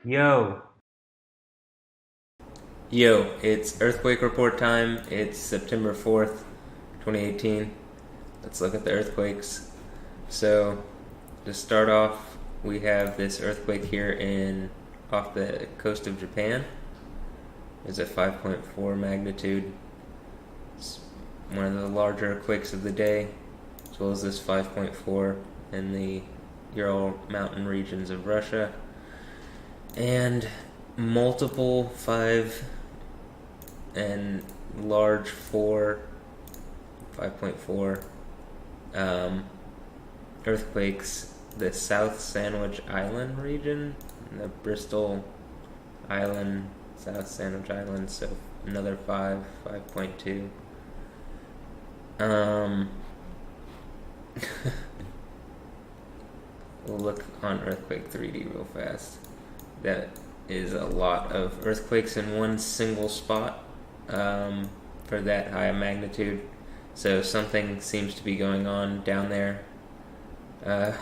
Yo, Yo, it's earthquake report time. It's September 4th, 2018. Let's look at the earthquakes. So, to start off, we have this earthquake here in off the coast of Japan. It's a 5.4 magnitude. It's one of the larger quakes of the day, as well as this 5.4 in the Ural mountain regions of Russia. And multiple 5 and large 4, 5.4 earthquakes, the South Sandwich Island region, the Bristol Island, South Sandwich Island, so another 5.2. We'll look on Earthquake 3D real fast. That is a lot of earthquakes in one single spot for that high a magnitude. So something seems to be going on down there. It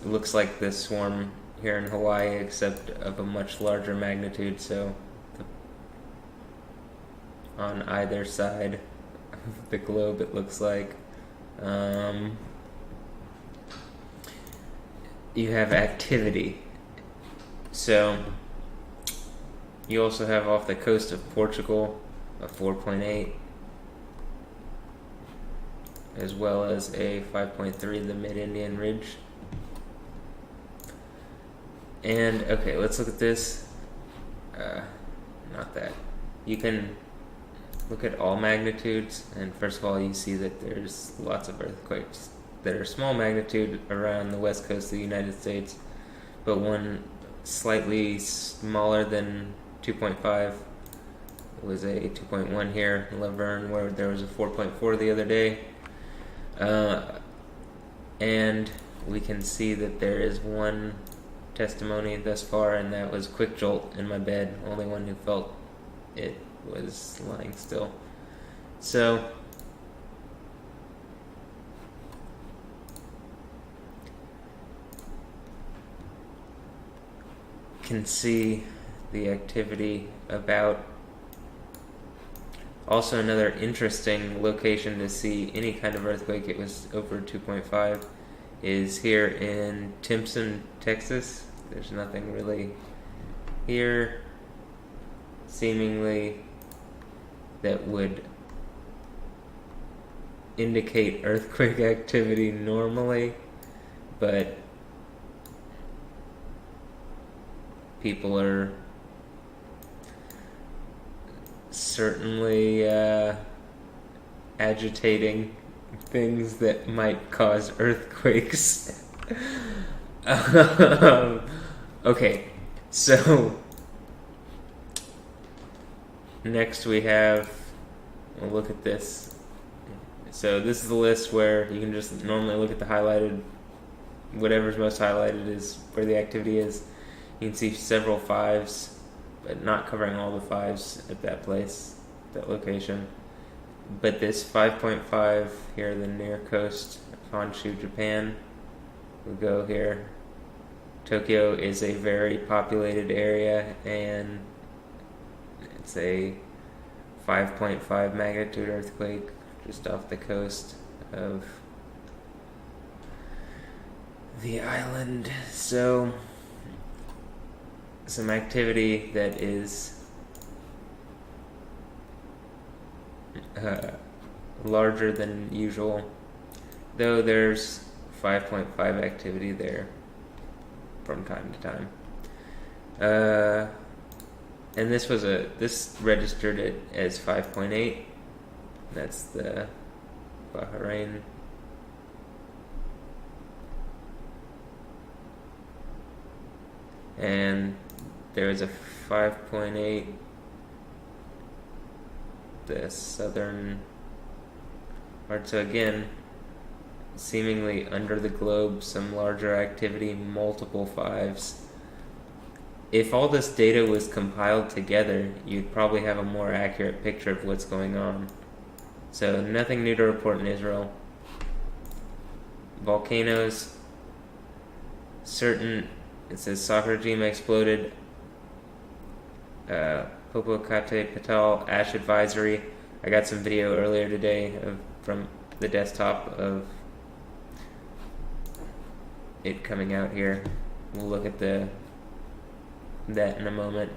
looks like the swarm here in Hawaii, except of a much larger magnitude. So on either side of the globe, it looks like. You have activity. So you also have off the coast of Portugal a 4.8, as well as a 5.3 in the mid-Indian Ridge. And okay, let's look at this. Not that. You can look at all magnitudes, and first of all, you see that there's lots of earthquakes that are small magnitude around the west coast of the United States, but one slightly smaller than 2.5 was a 2.1 here in Laverne, where there was a 4.4 the other day. And we can see that there is one testimony thus far, and that was quick jolt in my bed. Only one who felt it was lying still. So can see the activity about. Also, another interesting location to see any kind of earthquake, it was over 2.5, is here in Timpson, Texas. There's nothing really here, seemingly, that would indicate earthquake activity normally, but people are certainly agitating things that might cause earthquakes. Okay, so next we'll look at this. So this is the list where you can just normally look at the highlighted, whatever's most highlighted is where the activity is. You can see several 5s, but not covering all the 5s at that place, that location. But this 5.5 here, the near coast of Honshu, Japan, we'll go here. Tokyo is a very populated area, and it's a 5.5 magnitude earthquake just off the coast of the island. So some activity that is larger than usual, though there's 5.5 activity there from time to time. And this registered it as 5.8. That's the Bahrain. And there was a 5.8, the southern part. So again, seemingly under the globe, some larger activity, multiple 5s. If all this data was compiled together, you'd probably have a more accurate picture of what's going on. So nothing new to report in Israel. Volcanoes, certain It says soccer regime exploded. Popokate Patel Ash advisory. I got some video earlier today from the desktop of it coming out here. We'll look at that in a moment.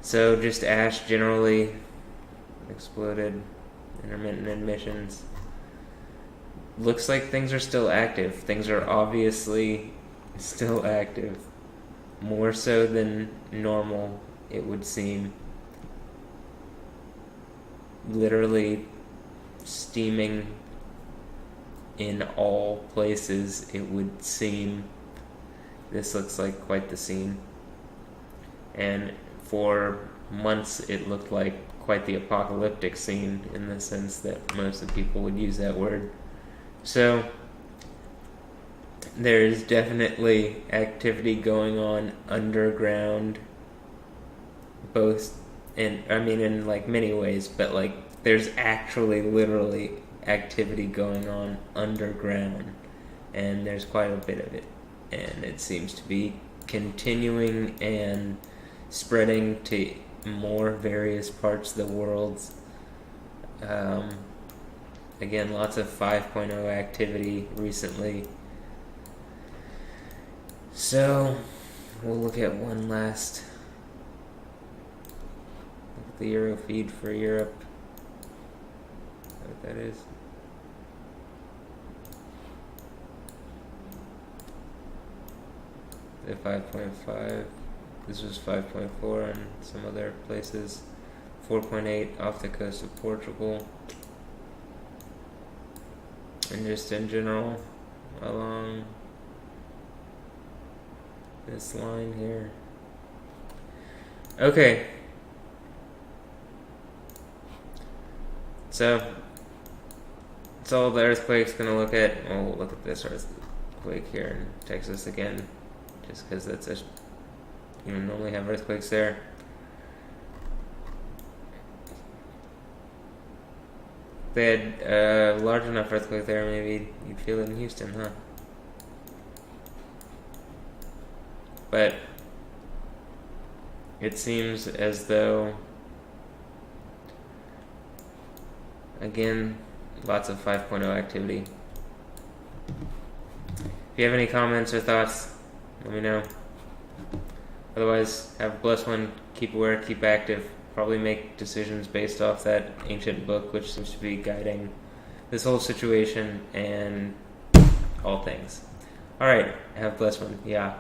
So just ash generally exploded, intermittent emissions. Looks like things are still active. Things are obviously still active. More so than normal, it would seem. Literally steaming in all places, it would seem. This looks like quite the scene. And for months it looked like quite the apocalyptic scene, in the sense that most of the people would use that word. So there is definitely activity going on underground, both in like many ways, but like there's actually literally activity going on underground, and there's quite a bit of it, and it seems to be continuing and spreading to more various parts of the world. Again, lots of 5.0 activity recently. So we'll look at one last look at the Euro feed for Europe. What that is. The 5.5. This was 5.4 in some other places. 4.8 off the coast of Portugal. And just in general, along this line here. Okay. So, that's all the earthquake's going to look at. Well, we'll look at this earthquake here in Texas again, just because that's you normally have earthquakes there. They had a large enough earthquake there, maybe you'd feel it in Houston, huh? But it seems as though, again, lots of 5.0 activity. If you have any comments or thoughts, let me know. Otherwise, have a blessed one. Keep aware, keep active. Probably make decisions based off that ancient book, which seems to be guiding this whole situation and all things. Alright, have a blessed one. Yeah.